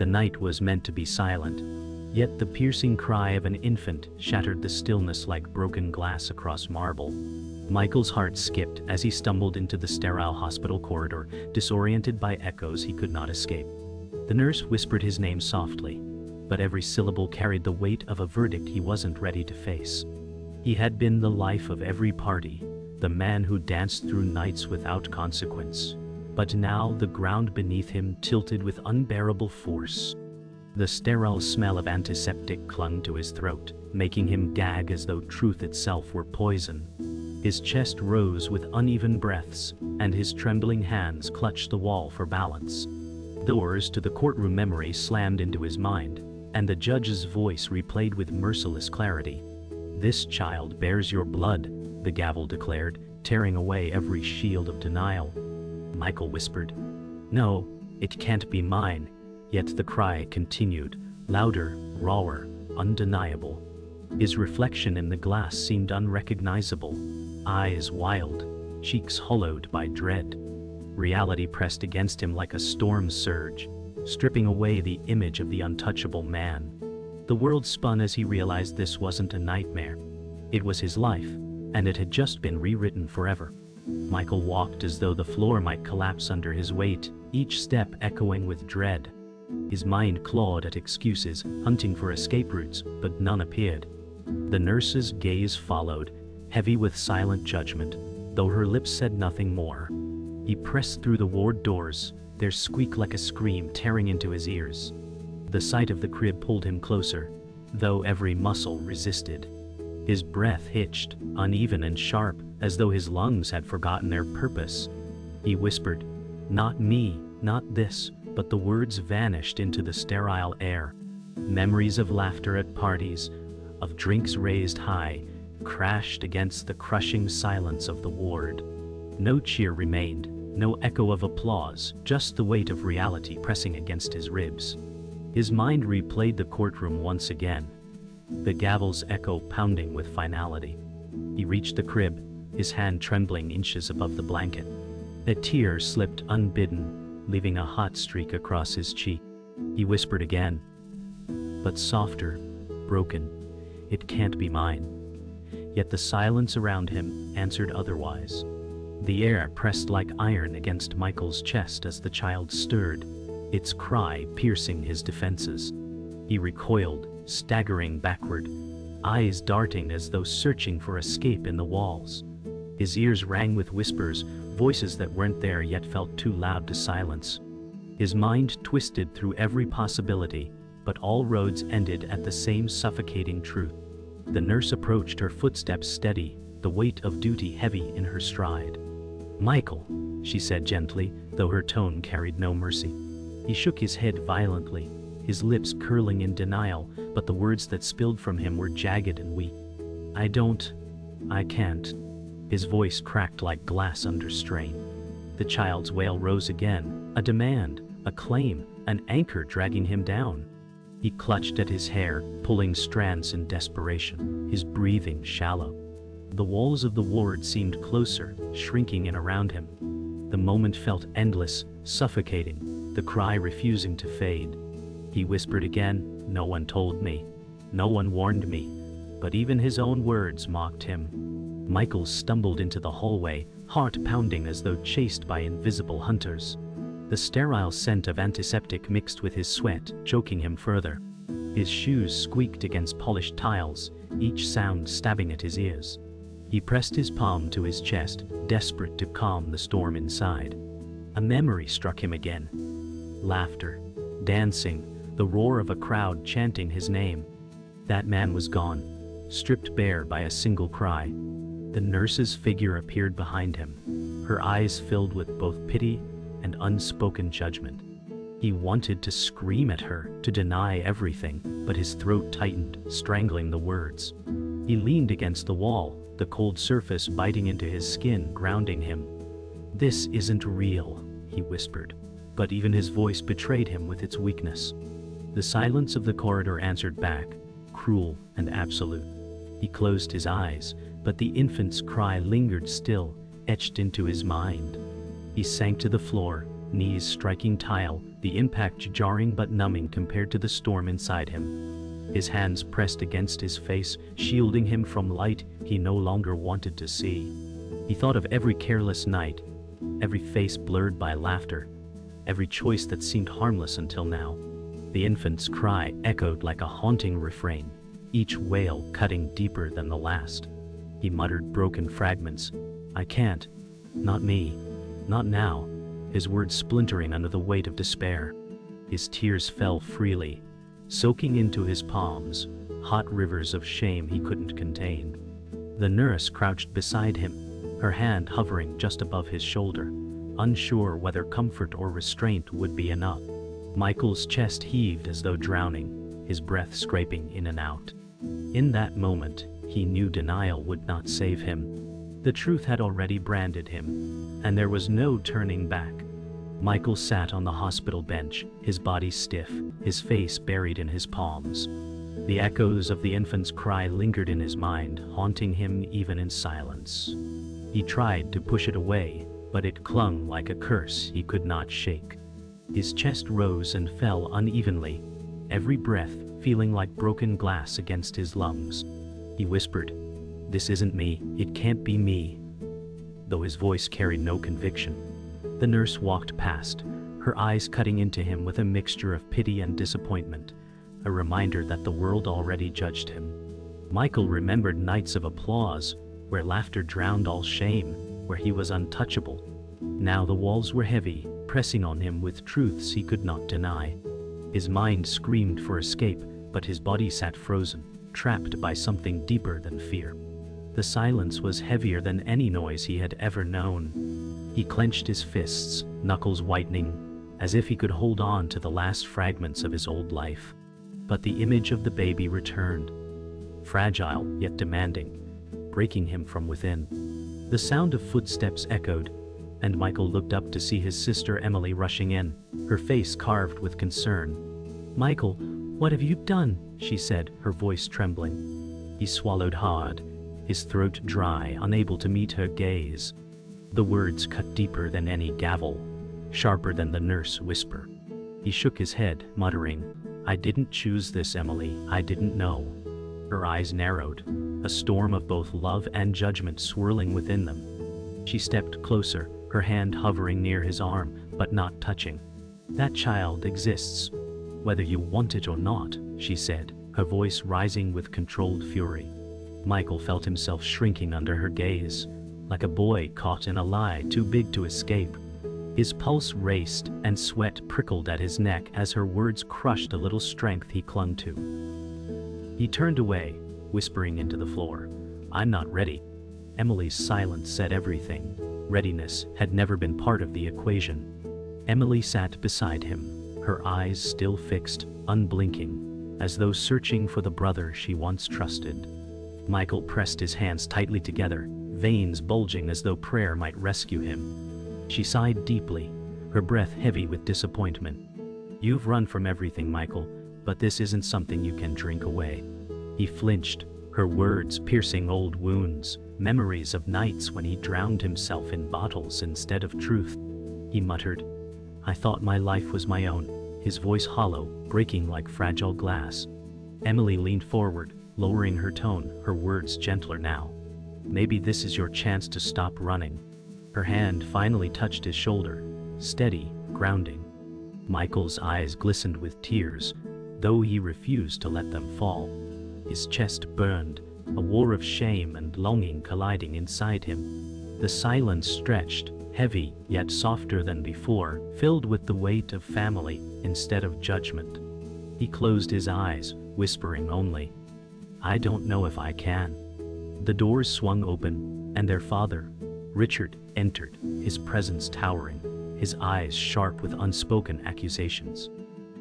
The night was meant to be silent, yet the piercing cry of an infant shattered the stillness like broken glass across marble. Michael's heart skipped as he stumbled into the sterile hospital corridor, disoriented by echoes he could not escape. The nurse whispered his name softly, but every syllable carried the weight of a verdict he wasn't ready to face. He had been the life of every party, the man who danced through nights without consequence. But now the ground beneath him tilted with unbearable force. The sterile smell of antiseptic clung to his throat, making him gag as though truth itself were poison. His chest rose with uneven breaths, and his trembling hands clutched the wall for balance. Doors to the courtroom memory slammed into his mind, and the judge's voice replayed with merciless clarity. "This child bears your blood," the gavel declared, tearing away every shield of denial. Michael whispered, "No, it can't be mine," yet the cry continued, louder, rawer, undeniable. His reflection in the glass seemed unrecognizable, eyes wild, cheeks hollowed by dread. Reality pressed against him like a storm surge, stripping away the image of the untouchable man. The world spun as he realized this wasn't a nightmare. It was his life, and it had just been rewritten forever. Michael walked as though the floor might collapse under his weight, each step echoing with dread. His mind clawed at excuses, hunting for escape routes, but none appeared. The nurse's gaze followed, heavy with silent judgment, though her lips said nothing more. He pressed through the ward doors, their squeak like a scream tearing into his ears. The sight of the crib pulled him closer, though every muscle resisted. His breath hitched, uneven and sharp, as though his lungs had forgotten their purpose. He whispered, "Not me, not this," but the words vanished into the sterile air. Memories of laughter at parties, of drinks raised high, crashed against the crushing silence of the ward. No cheer remained, no echo of applause, just the weight of reality pressing against his ribs. His mind replayed the courtroom once again, the gavel's echo pounding with finality. He reached the crib, his hand trembling inches above the blanket. A tear slipped unbidden, leaving a hot streak across his cheek. He whispered again, but softer, broken, "It can't be mine." Yet the silence around him answered otherwise. The air pressed like iron against Michael's chest as the child stirred, its cry piercing his defenses. He recoiled, staggering backward, eyes darting as though searching for escape in the walls. His ears rang with whispers, voices that weren't there yet felt too loud to silence. His mind twisted through every possibility, but all roads ended at the same suffocating truth. The nurse approached, her footsteps steady, the weight of duty heavy in her stride. "Michael," she said gently, though her tone carried no mercy. He shook his head violently, his lips curling in denial, but the words that spilled from him were jagged and weak. I can't." His voice cracked like glass under strain. The child's wail rose again, a demand, a claim, an anchor dragging him down. He clutched at his hair, pulling strands in desperation, his breathing shallow. The walls of the ward seemed closer, shrinking in around him. The moment felt endless, suffocating, the cry refusing to fade. He whispered again, "No one told me. No one warned me." But even his own words mocked him. Michael stumbled into the hallway, heart pounding as though chased by invisible hunters. The sterile scent of antiseptic mixed with his sweat, choking him further. His shoes squeaked against polished tiles, each sound stabbing at his ears. He pressed his palm to his chest, desperate to calm the storm inside. A memory struck him again. Laughter, dancing, the roar of a crowd chanting his name. That man was gone, stripped bare by a single cry. The nurse's figure appeared behind him, her eyes filled with both pity and unspoken judgment. He wanted to scream at her, to deny everything, but his throat tightened, strangling the words. He leaned against the wall, the cold surface biting into his skin, grounding him. "This isn't real," he whispered, but even his voice betrayed him with its weakness. The silence of the corridor answered back, cruel and absolute. He closed his eyes, but the infant's cry lingered still, etched into his mind. He sank to the floor, knees striking tile, the impact jarring but numbing compared to the storm inside him. His hands pressed against his face, shielding him from light he no longer wanted to see. He thought of every careless night, every face blurred by laughter, every choice that seemed harmless until now. The infant's cry echoed like a haunting refrain, each wail cutting deeper than the last. He muttered broken fragments. "I can't. Not me. Not now," his words splintering under the weight of despair. His tears fell freely, soaking into his palms, hot rivers of shame he couldn't contain. The nurse crouched beside him, her hand hovering just above his shoulder, unsure whether comfort or restraint would be enough. Michael's chest heaved as though drowning, his breath scraping in and out. In that moment, he knew denial would not save him. The truth had already branded him, and there was no turning back. Michael sat on the hospital bench, his body stiff, his face buried in his palms. The echoes of the infant's cry lingered in his mind, haunting him even in silence. He tried to push it away, but it clung like a curse he could not shake. His chest rose and fell unevenly, every breath feeling like broken glass against his lungs. He whispered, "This isn't me, it can't be me," though his voice carried no conviction. The nurse walked past, her eyes cutting into him with a mixture of pity and disappointment, a reminder that the world already judged him. Michael remembered nights of applause, where laughter drowned all shame, where he was untouchable. Now the walls were heavy, pressing on him with truths he could not deny. His mind screamed for escape, but his body sat frozen, trapped by something deeper than fear. The silence was heavier than any noise he had ever known. He clenched his fists, knuckles whitening, as if he could hold on to the last fragments of his old life. But the image of the baby returned, fragile yet demanding, breaking him from within. The sound of footsteps echoed, and Michael looked up to see his sister Emily rushing in, her face carved with concern. "Michael, what have you done?" she said, her voice trembling. He swallowed hard, his throat dry, unable to meet her gaze. The words cut deeper than any gavel, sharper than the nurse whisper. He shook his head, muttering, "I didn't choose this, Emily, I didn't know." Her eyes narrowed, a storm of both love and judgment swirling within them. She stepped closer, her hand hovering near his arm, but not touching. "That child exists, whether you want it or not," she said, her voice rising with controlled fury. Michael felt himself shrinking under her gaze, like a boy caught in a lie too big to escape. His pulse raced and sweat prickled at his neck as her words crushed a little strength he clung to. He turned away, whispering into the floor, "I'm not ready." Emily's silence said everything. Readiness had never been part of the equation. Emily sat beside him, her eyes still fixed, unblinking, as though searching for the brother she once trusted. Michael pressed his hands tightly together, veins bulging as though prayer might rescue him. She sighed deeply, her breath heavy with disappointment. "You've run from everything, Michael, but this isn't something you can drink away." He flinched, her words piercing old wounds, memories of nights when he drowned himself in bottles instead of truth. He muttered, "I thought my life was my own," his voice hollow, breaking like fragile glass. Emily leaned forward, lowering her tone, her words gentler now. "Maybe this is your chance to stop running." Her hand finally touched his shoulder, steady, grounding. Michael's eyes glistened with tears, though he refused to let them fall. His chest burned, a war of shame and longing colliding inside him. The silence stretched, heavy yet softer than before, filled with the weight of family instead of judgment. He closed his eyes, whispering only, "I don't know if I can." The doors swung open, and their father, Richard, entered, his presence towering, his eyes sharp with unspoken accusations.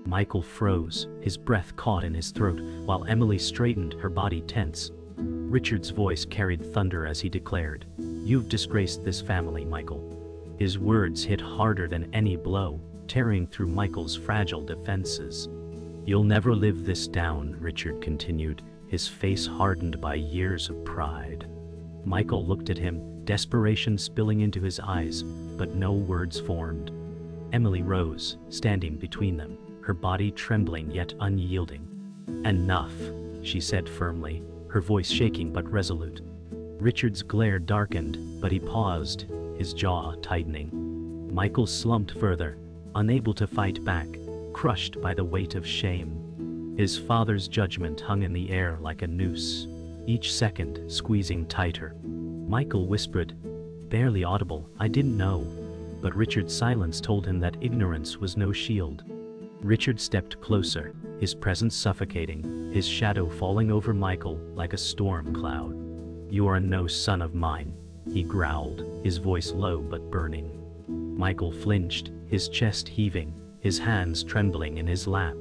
Michael froze, his breath caught in his throat, while Emily straightened, her body tense. Richard's voice carried thunder as he declared, "You've disgraced this family, Michael." His words hit harder than any blow, tearing through Michael's fragile defenses. "You'll never live this down," Richard continued, his face hardened by years of pride. Michael looked at him, desperation spilling into his eyes, but no words formed. Emily rose, standing between them, her body trembling yet unyielding. "Enough," she said firmly, her voice shaking but resolute. Richard's glare darkened, but he paused, his jaw tightening. Michael slumped further, unable to fight back, crushed by the weight of shame. His father's judgment hung in the air like a noose, each second squeezing tighter. Michael whispered, barely audible, "I didn't know." But Richard's silence told him that ignorance was no shield. Richard stepped closer, his presence suffocating, his shadow falling over Michael like a storm cloud. "You are no son of mine," he growled, his voice low but burning. Michael flinched, his chest heaving, his hands trembling in his lap.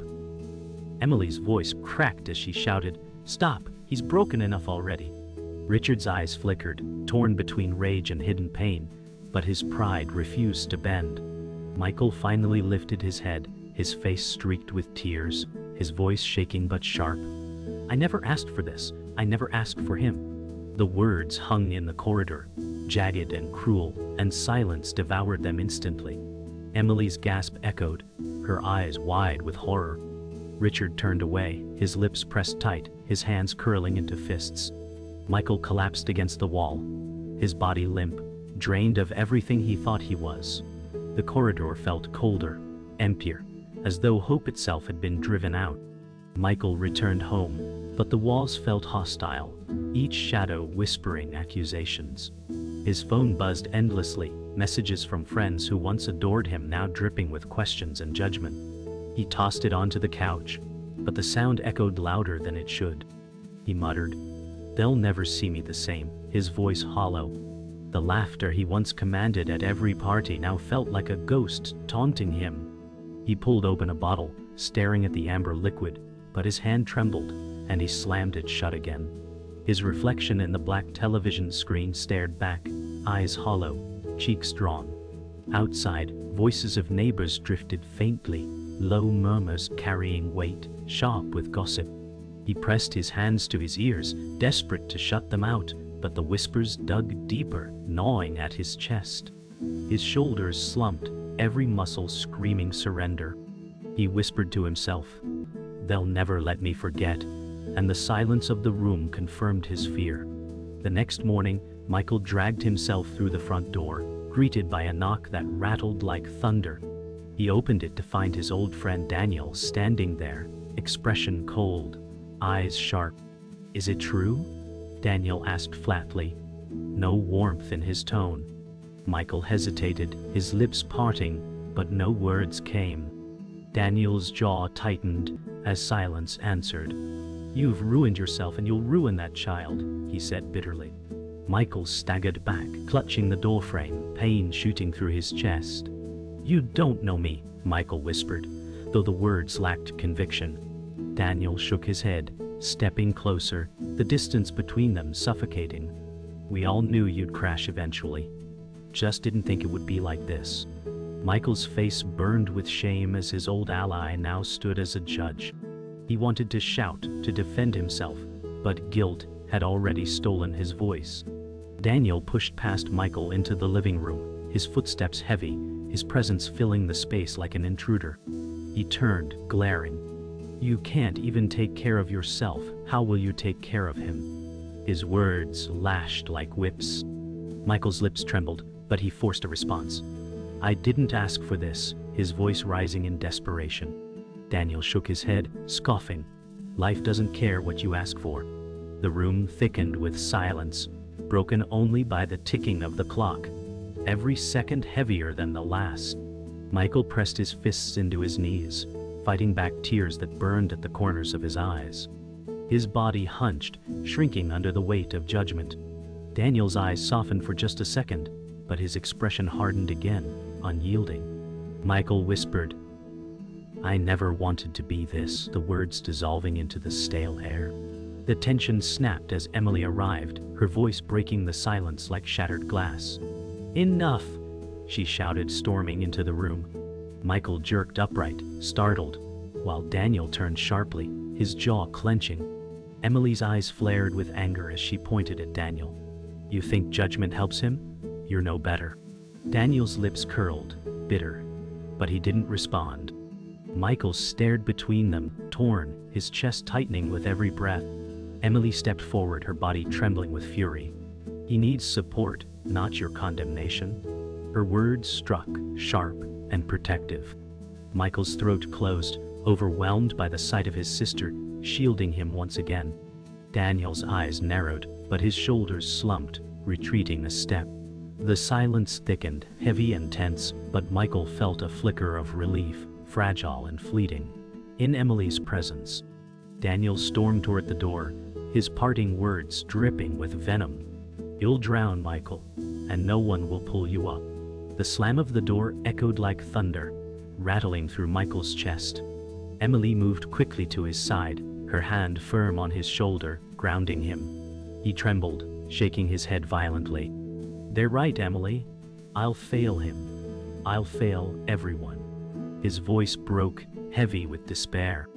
Emily's voice cracked as she shouted, "Stop, he's broken enough already." Richard's eyes flickered, torn between rage and hidden pain, but his pride refused to bend. Michael finally lifted his head, his face streaked with tears, his voice shaking but sharp. "I never asked for this. I never asked for him." The words hung in the corridor, jagged and cruel, and silence devoured them instantly. Emily's gasp echoed, her eyes wide with horror. Richard turned away, his lips pressed tight, his hands curling into fists. Michael collapsed against the wall, his body limp, drained of everything he thought he was. The corridor felt colder, emptier, as though hope itself had been driven out. Michael returned home, but the walls felt hostile, each shadow whispering accusations. His phone buzzed endlessly, messages from friends who once adored him now dripping with questions and judgment. He tossed it onto the couch, but the sound echoed louder than it should. He muttered, "They'll never see me the same," his voice hollow. The laughter he once commanded at every party now felt like a ghost taunting him. He pulled open a bottle, staring at the amber liquid, but his hand trembled, and he slammed it shut again. His reflection in the black television screen stared back, eyes hollow, cheeks drawn. Outside, voices of neighbors drifted faintly, low murmurs carrying weight, sharp with gossip. He pressed his hands to his ears, desperate to shut them out, but the whispers dug deeper, gnawing at his chest. His shoulders slumped, every muscle screaming surrender. He whispered to himself, "They'll never let me forget," and the silence of the room confirmed his fear. The next morning, Michael dragged himself through the front door, greeted by a knock that rattled like thunder. He opened it to find his old friend Daniel standing there, expression cold, eyes sharp. "Is it true?" Daniel asked flatly, no warmth in his tone. Michael hesitated, his lips parting, but no words came. Daniel's jaw tightened as silence answered. "You've ruined yourself and you'll ruin that child," he said bitterly. Michael staggered back, clutching the doorframe, pain shooting through his chest. "You don't know me," Michael whispered, though the words lacked conviction. Daniel shook his head, stepping closer, the distance between them suffocating. "We all knew you'd crash eventually. Just didn't think it would be like this." Michael's face burned with shame as his old ally now stood as a judge. He wanted to shout, to defend himself, but guilt had already stolen his voice. Daniel pushed past Michael into the living room, his footsteps heavy, his presence filling the space like an intruder. He turned, glaring. "You can't even take care of yourself. How will you take care of him?" His words lashed like whips. Michael's lips trembled, but he forced a response. "I didn't ask for this," his voice rising in desperation. Daniel shook his head, scoffing. "Life doesn't care what you ask for." The room thickened with silence, broken only by the ticking of the clock, every second heavier than the last. Michael pressed his fists into his knees, fighting back tears that burned at the corners of his eyes. His body hunched, shrinking under the weight of judgment. Daniel's eyes softened for just a second, but his expression hardened again, unyielding. Michael whispered, "I never wanted to be this," the words dissolving into the stale air. The tension snapped as Emily arrived, her voice breaking the silence like shattered glass. "Enough!" she shouted, storming into the room. Michael jerked upright, startled, while Daniel turned sharply, his jaw clenching. Emily's eyes flared with anger as she pointed at Daniel. "You think judgment helps him? You're no better." Daniel's lips curled, bitter. but he didn't respond. Michael stared between them, torn, his chest tightening with every breath. Emily stepped forward, her body trembling with fury. "He needs support, not your condemnation." Her words struck, sharp and protective. Michael's throat closed, overwhelmed by the sight of his sister, shielding him once again. Daniel's eyes narrowed, but his shoulders slumped, retreating a step. The silence thickened, heavy and tense, but Michael felt a flicker of relief, fragile and fleeting, in Emily's presence. Daniel stormed toward the door, his parting words dripping with venom. "You'll drown, Michael, and no one will pull you up." The slam of the door echoed like thunder, rattling through Michael's chest. Emily moved quickly to his side, her hand firm on his shoulder, grounding him. He trembled, shaking his head violently. "They're right, Emily. I'll fail him. I'll fail everyone." His voice broke, heavy with despair.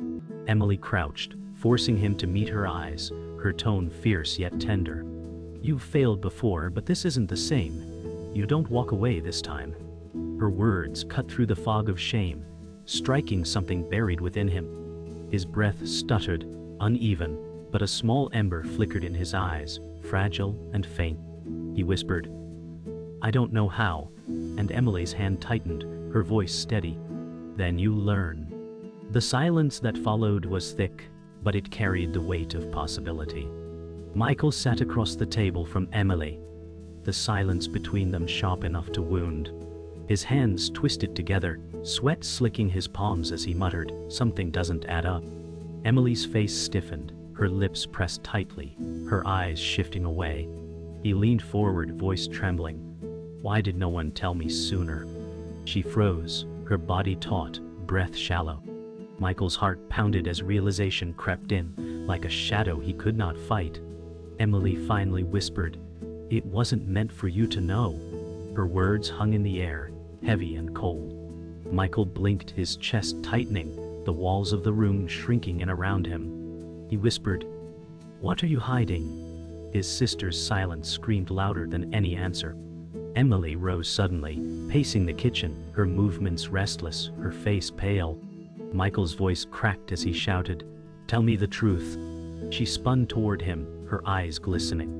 Emily crouched, forcing him to meet her eyes, her tone fierce yet tender. "You've failed before, but this isn't the same. You don't walk away this time." Her words cut through the fog of shame, striking something buried within him. His breath stuttered, uneven, but a small ember flickered in his eyes, fragile and faint. He whispered, "I don't know how," and Emily's hand tightened, her voice steady. "Then you learn." The silence that followed was thick, but it carried the weight of possibility. Michael sat across the table from Emily, the silence between them sharp enough to wound. His hands twisted together, sweat slicking his palms as he muttered, "Something doesn't add up." Emily's face stiffened, her lips pressed tightly, her eyes shifting away. He leaned forward, voice trembling. "Why did no one tell me sooner?" She froze, her body taut, breath shallow. Michael's heart pounded as realization crept in, like a shadow he could not fight. Emily finally whispered, "It wasn't meant for you to know." Her words hung in the air, heavy and cold. Michael blinked, his chest tightening, the walls of the room shrinking in around him. He whispered, "What are you hiding?" His sister's silence screamed louder than any answer. Emily rose suddenly, pacing the kitchen, her movements restless, her face pale. Michael's voice cracked as he shouted, "Tell me the truth." She spun toward him, her eyes glistening.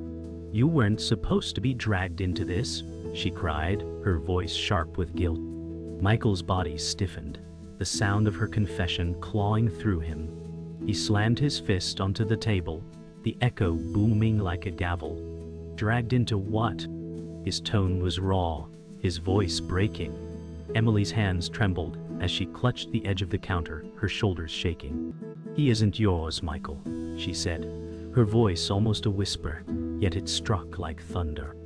"You weren't supposed to be dragged into this," she cried, her voice sharp with guilt. Michael's body stiffened, the sound of her confession clawing through him. He slammed his fist onto the table, the echo booming like a gavel. "Dragged into what?" His tone was raw, his voice breaking. Emily's hands trembled as she clutched the edge of the counter, her shoulders shaking. "He isn't yours, Michael," she said, her voice almost a whisper, yet it struck like thunder.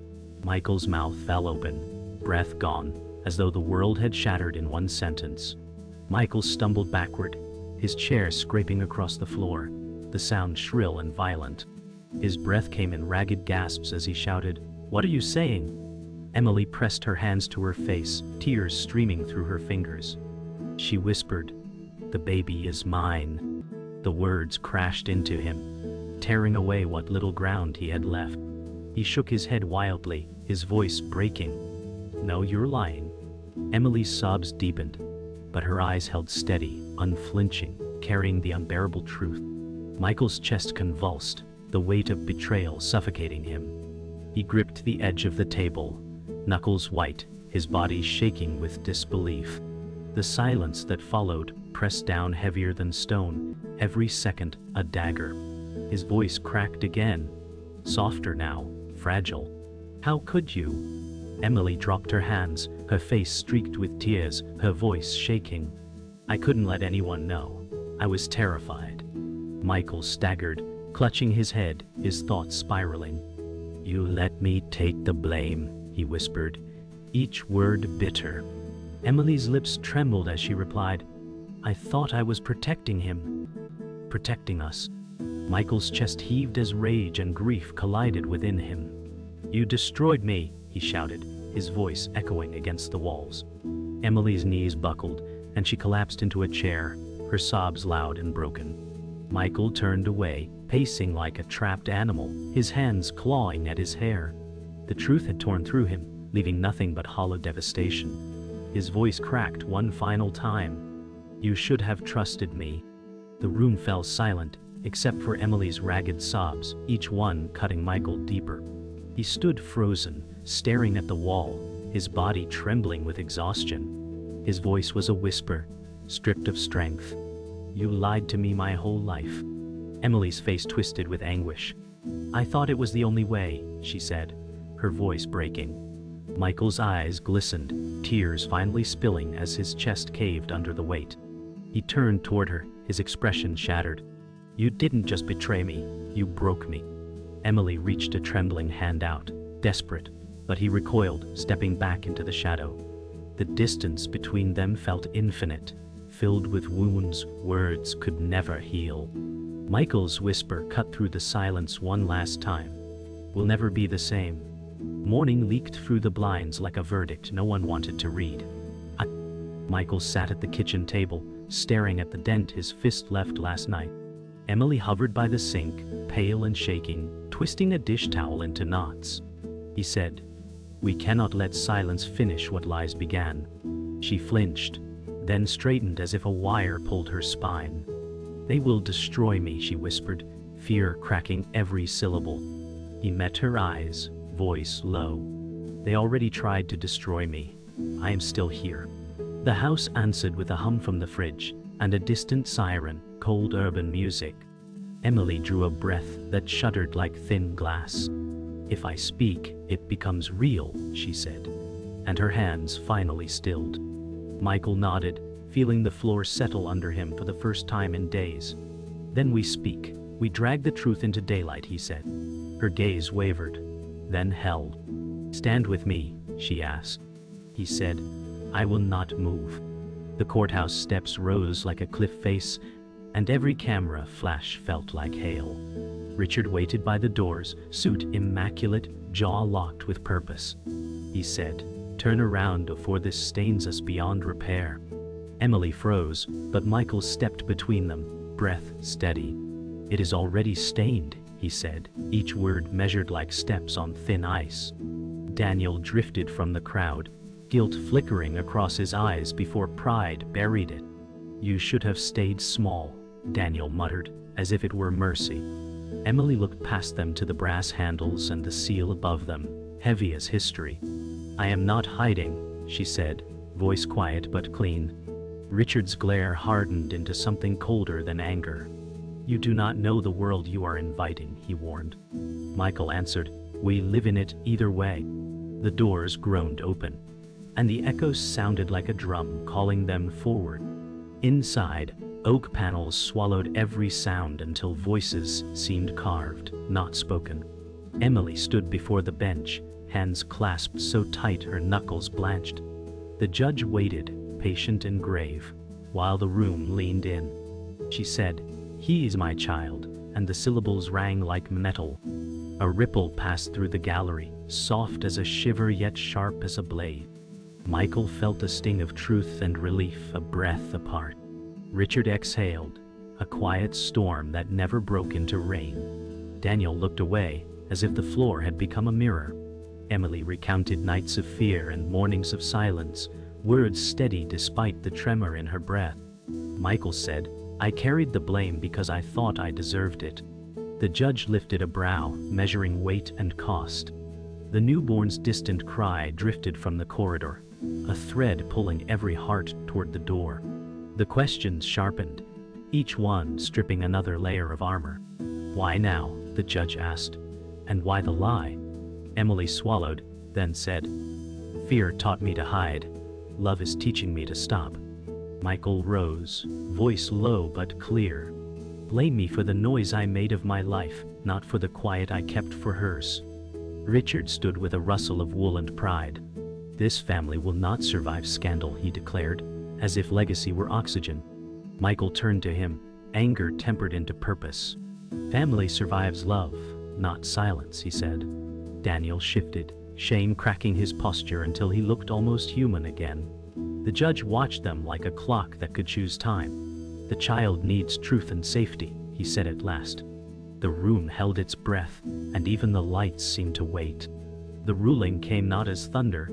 Michael's mouth fell open, breath gone, as though the world had shattered in one sentence. Michael stumbled backward, his chair scraping across the floor, the sound shrill and violent. His breath came in ragged gasps as he shouted, "What are you saying?" Emily pressed her hands to her face, tears streaming through her fingers. She whispered, "The baby is mine." The words crashed into him, tearing away what little ground he had left. He shook his head wildly, his voice breaking. "No, you're lying." Emily's sobs deepened, but her eyes held steady, unflinching, carrying the unbearable truth. Michael's chest convulsed, the weight of betrayal suffocating him. He gripped the edge of the table, knuckles white, his body shaking with disbelief. The silence that followed pressed down heavier than stone, every second a dagger. His voice cracked again, softer now, fragile. "How could you?" Emily dropped her hands, her face streaked with tears, her voice shaking. "I couldn't let anyone know. I was terrified." Michael staggered, clutching his head, his thoughts spiraling. "You let me take the blame," he whispered, each word bitter. Emily's lips trembled as she replied, "I thought I was protecting him. Protecting us." Michael's chest heaved as rage and grief collided within him. "You destroyed me," he shouted, his voice echoing against the walls. Emily's knees buckled, and she collapsed into a chair, her sobs loud and broken. Michael turned away, pacing like a trapped animal, his hands clawing at his hair. The truth had torn through him, leaving nothing but hollow devastation. His voice cracked one final time. "You should have trusted me." The room fell silent, except for Emily's ragged sobs, each one cutting Michael deeper. He stood frozen, staring at the wall, his body trembling with exhaustion. His voice was a whisper, stripped of strength. "You lied to me my whole life." Emily's face twisted with anguish. "I thought it was the only way," she said, her voice breaking. Michael's eyes glistened, tears finally spilling as his chest caved under the weight. He turned toward her, his expression shattered. "You didn't just betray me, you broke me." Emily reached a trembling hand out, desperate, but he recoiled, stepping back into the shadow. The distance between them felt infinite, filled with wounds words could never heal. Michael's whisper cut through the silence one last time. "We'll never be the same." Morning leaked through the blinds like a verdict no one wanted to read. Michael sat at the kitchen table, staring at the dent his fist left last night. Emily hovered by the sink, pale and shaking, twisting a dish towel into knots. He said, "We cannot let silence finish what lies began." She flinched, then straightened as if a wire pulled her spine. "They will destroy me," she whispered, fear cracking every syllable. He met her eyes, voice low. "They already tried to destroy me. I am still here." The house answered with a hum from the fridge, and a distant siren, cold urban music. Emily drew a breath that shuddered like thin glass. "If I speak, it becomes real," she said, and her hands finally stilled. Michael nodded, feeling the floor settle under him for the first time in days. "Then we speak. We drag the truth into daylight," he said. Her gaze wavered, then held. "Stand with me," she asked. He said, "I will not move." The courthouse steps rose like a cliff face, and every camera flash felt like hail. Richard waited by the doors, suit immaculate, jaw locked with purpose. He said, "Turn around before this stains us beyond repair." Emily froze, but Michael stepped between them, breath steady. "It is already stained," he said, each word measured like steps on thin ice. Daniel drifted from the crowd, guilt flickering across his eyes before pride buried it. "You should have stayed small," Daniel muttered, as if it were mercy. Emily looked past them to the brass handles and the seal above them, heavy as history. "I am not hiding," she said, voice quiet but clean. Richard's glare hardened into something colder than anger. "You do not know the world you are inviting," he warned. Michael answered, "We live in it either way." The doors groaned open, and the echoes sounded like a drum calling them forward. Inside, oak panels swallowed every sound until voices seemed carved, not spoken. Emily stood before the bench, hands clasped so tight her knuckles blanched. The judge waited, patient and grave, while the room leaned in. She said, "He is my child," and the syllables rang like metal. A ripple passed through the gallery, soft as a shiver yet sharp as a blade. Michael felt a sting of truth and relief, a breath apart. Richard exhaled, a quiet storm that never broke into rain. Daniel looked away, as if the floor had become a mirror. Emily recounted nights of fear and mornings of silence, words steady despite the tremor in her breath. Michael said, "I carried the blame because I thought I deserved it." The judge lifted a brow, measuring weight and cost. The newborn's distant cry drifted from the corridor, a thread pulling every heart toward the door. The questions sharpened, each one stripping another layer of armor. "Why now?" the judge asked. "And why the lie?" Emily swallowed, then said, "Fear taught me to hide. Love is teaching me to stop." Michael rose, voice low but clear. "Blame me for the noise I made of my life, not for the quiet I kept for hers." Richard stood with a rustle of wool and pride. "This family will not survive scandal," he declared, as if legacy were oxygen. Michael turned to him, anger tempered into purpose. "Family survives love, not silence," he said. Daniel shifted, shame cracking his posture until he looked almost human again. The judge watched them like a clock that could choose time. "The child needs truth and safety," he said at last. The room held its breath, and even the lights seemed to wait. The ruling came not as thunder,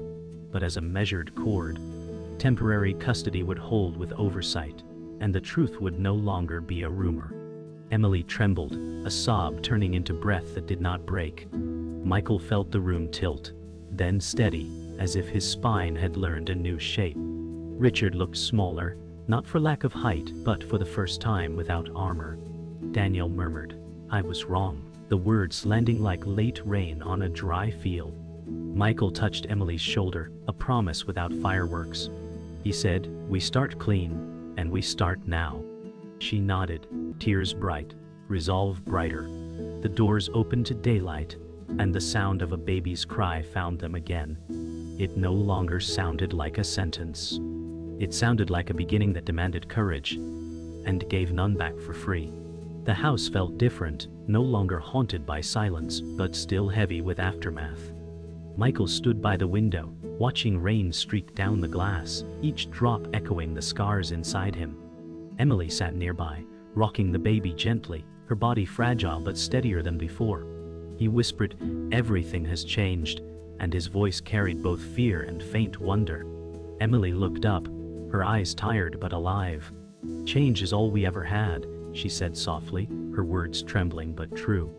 but as a measured chord. Temporary custody would hold with oversight, and the truth would no longer be a rumor. Emily trembled, a sob turning into breath that did not break. Michael felt the room tilt, then steady, as if his spine had learned a new shape. Richard looked smaller, not for lack of height, but for the first time without armor. Daniel murmured, "I was wrong," the words landing like late rain on a dry field. Michael touched Emily's shoulder, a promise without fireworks. He said, "We start clean, and we start now." She nodded, tears bright, resolve brighter. The doors opened to daylight, and the sound of a baby's cry found them again. It no longer sounded like a sentence. It sounded like a beginning that demanded courage, and gave none back for free. The house felt different, no longer haunted by silence, but still heavy with aftermath. Michael stood by the window, watching rain streak down the glass, each drop echoing the scars inside him. Emily sat nearby, rocking the baby gently, her body fragile but steadier than before. He whispered, "Everything has changed," and his voice carried both fear and faint wonder. Emily looked up, her eyes tired but alive. "Change is all we ever had," she said softly, her words trembling but true.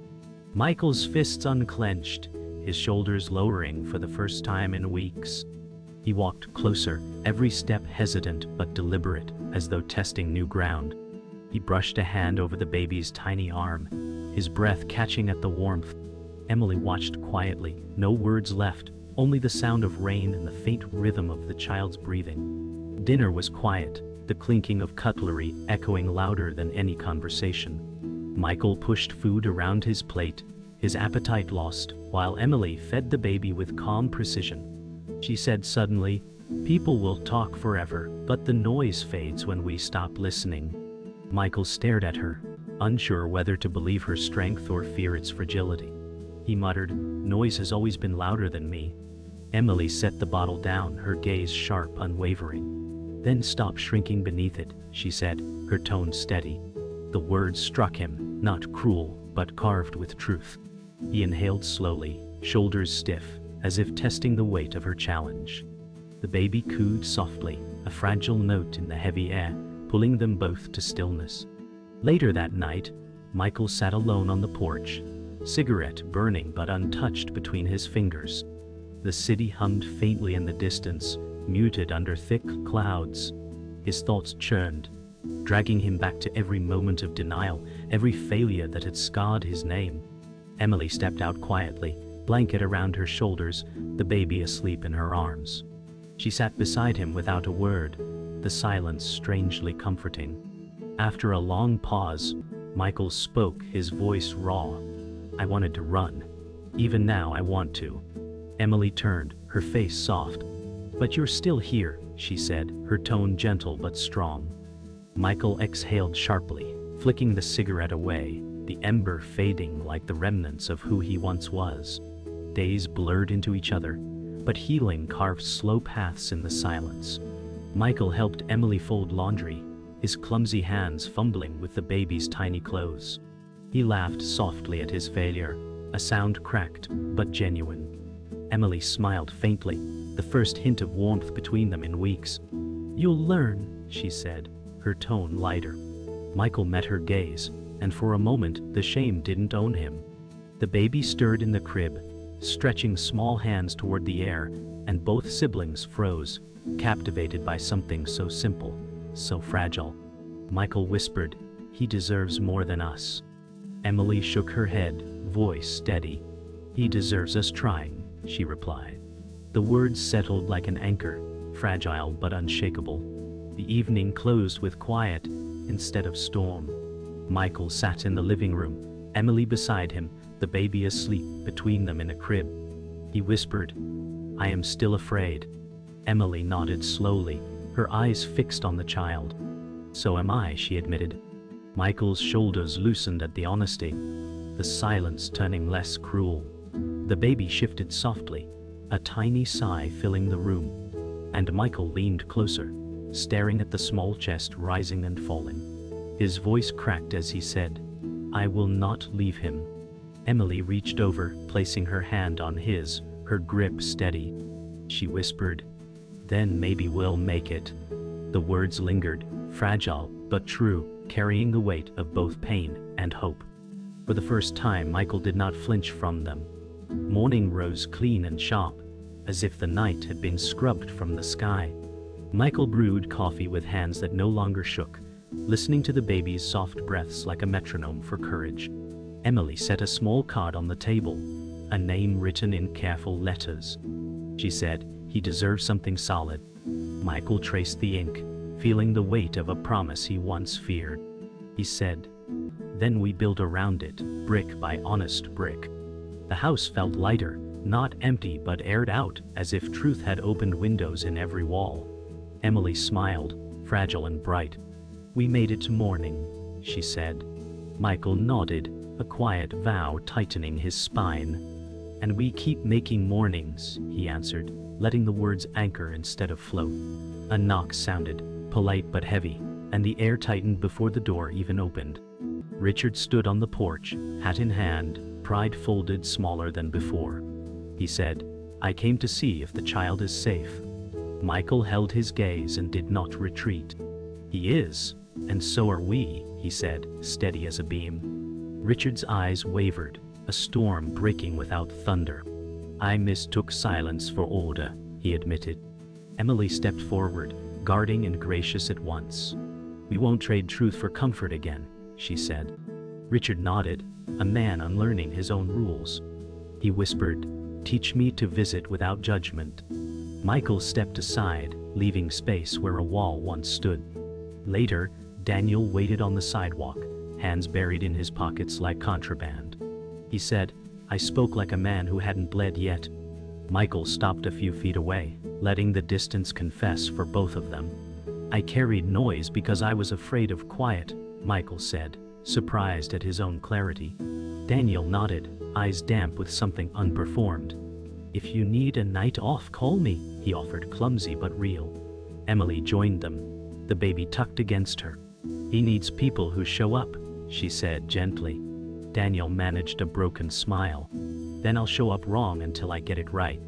Michael's fists unclenched, his shoulders lowering for the first time in weeks. He walked closer, every step hesitant but deliberate, as though testing new ground. He brushed a hand over the baby's tiny arm, his breath catching at the warmth. Emily watched quietly, no words left, only the sound of rain and the faint rhythm of the child's breathing. Dinner was quiet, the clinking of cutlery echoing louder than any conversation. Michael pushed food around his plate, his appetite lost, while Emily fed the baby with calm precision. She said suddenly, "People will talk forever, but the noise fades when we stop listening." Michael stared at her, unsure whether to believe her strength or fear its fragility. He muttered, "Noise has always been louder than me." Emily set the bottle down, her gaze sharp, unwavering. "Then stop shrinking beneath it," she said, her tone steady. The words struck him, not cruel, but carved with truth. He inhaled slowly, shoulders stiff, as if testing the weight of her challenge. The baby cooed softly, a fragile note in the heavy air, pulling them both to stillness. Later that night, Michael sat alone on the porch, cigarette burning but untouched between his fingers. The city hummed faintly in the distance, muted under thick clouds. His thoughts churned, dragging him back to every moment of denial, every failure that had scarred his name. Emily stepped out quietly, blanket around her shoulders, the baby asleep in her arms. She sat beside him without a word, the silence strangely comforting. After a long pause, Michael spoke, his voice raw. "I wanted to run. Even now I want to." Emily turned, her face soft. "But you're still here," she said, her tone gentle but strong. Michael exhaled sharply, flicking the cigarette away, the ember fading like the remnants of who he once was. Days blurred into each other, but healing carved slow paths in the silence. Michael helped Emily fold laundry, his clumsy hands fumbling with the baby's tiny clothes. He laughed softly at his failure, a sound cracked but genuine. Emily smiled faintly, the first hint of warmth between them in weeks. "You'll learn," she said, her tone lighter. Michael met her gaze, and for a moment the shame didn't own him. The baby stirred in the crib, stretching small hands toward the air, and both siblings froze, captivated by something so simple, so fragile. Michael whispered, "He deserves more than us." Emily shook her head, voice steady. "He deserves us trying," she replied. The words settled like an anchor, fragile but unshakable. The evening closed with quiet instead of storm. Michael sat in the living room, Emily beside him, the baby asleep between them in a crib. He whispered, "I am still afraid." Emily nodded slowly, her eyes fixed on the child. "So am I," she admitted. Michael's shoulders loosened at the honesty, the silence turning less cruel. The baby shifted softly, a tiny sigh filling the room, and Michael leaned closer, staring at the small chest rising and falling. His voice cracked as he said, "I will not leave him." Emily reached over, placing her hand on his, her grip steady. She whispered, Then maybe we'll make it. The words lingered, fragile but true, carrying the weight of both pain and hope. For the first time, Michael did not flinch from them. Morning rose clean and sharp, as if the night had been scrubbed from the sky. Michael brewed coffee with hands that no longer shook, listening to the baby's soft breaths like a metronome for courage. Emily set a small card on the table, a name written in careful letters. She said, "He deserves something solid." Michael traced the ink, feeling the weight of a promise he once feared. He said, "Then we built around it, brick by honest brick." The house felt lighter, not empty but aired out, as if truth had opened windows in every wall. Emily smiled, fragile and bright. "We made it to morning," she said. Michael nodded, a quiet vow tightening his spine. "And we keep making mornings," he answered, letting the words anchor instead of float. A knock sounded, polite but heavy, and the air tightened before the door even opened. Richard stood on the porch, hat in hand, pride folded smaller than before. He said, "I came to see if the child is safe." Michael held his gaze and did not retreat. "He is, and so are we," he said, steady as a beam. Richard's eyes wavered, a storm breaking without thunder. "I mistook silence for order," he admitted. Emily stepped forward, guarding and gracious at once. "We won't trade truth for comfort again," she said. Richard nodded, a man unlearning his own rules. He whispered, "Teach me to visit without judgment." Michael stepped aside, leaving space where a wall once stood. Later, Daniel waited on the sidewalk, hands buried in his pockets like contraband. He said, "I spoke like a man who hadn't bled yet." Michael stopped a few feet away, letting the distance confess for both of them. "I carried noise because I was afraid of quiet," Michael said, surprised at his own clarity. Daniel nodded, eyes damp with something unperformed. "If you need a night off, call me," he offered, clumsy but real. Emily joined them, the baby tucked against her. "He needs people who show up," she said gently. Daniel managed a broken smile. "Then I'll show up wrong until I get it right."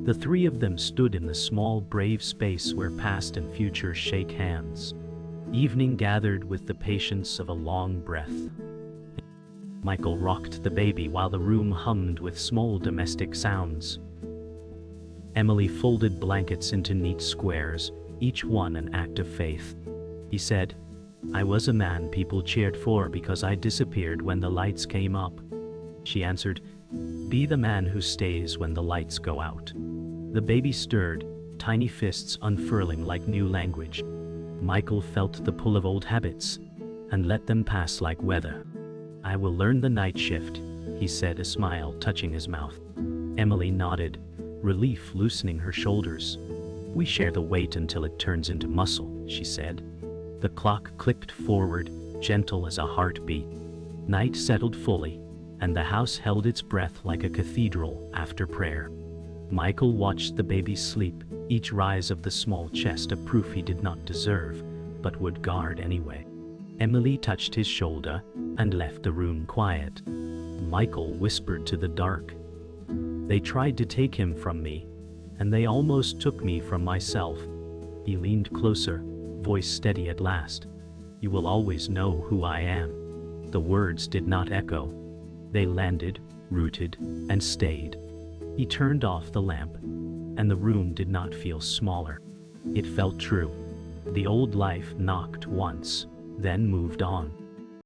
The three of them stood in the small, brave space where past and future shake hands. Evening gathered with the patience of a long breath. Michael rocked the baby while the room hummed with small domestic sounds. Emily folded blankets into neat squares, each one an act of faith. He said, "I was a man people cheered for because I disappeared when the lights came up." She answered, "Be the man who stays when the lights go out." The baby stirred, tiny fists unfurling like new language. Michael felt the pull of old habits and let them pass like weather. "I will learn the night shift," he said, a smile touching his mouth. Emily nodded, relief loosening her shoulders. "We share the weight until it turns into muscle," she said. The clock clicked forward, gentle as a heartbeat. Night settled fully, and the house held its breath like a cathedral after prayer. Michael watched the baby sleep, each rise of the small chest a proof he did not deserve, but would guard anyway. Emily touched his shoulder and left the room quiet. Michael whispered to the dark, "They tried to take him from me, and they almost took me from myself." He leaned closer, voice steady at last. "You will always know who I am." The words did not echo. They landed, rooted, and stayed. He turned off the lamp, and the room did not feel smaller. It felt true. The old life knocked once, then moved on.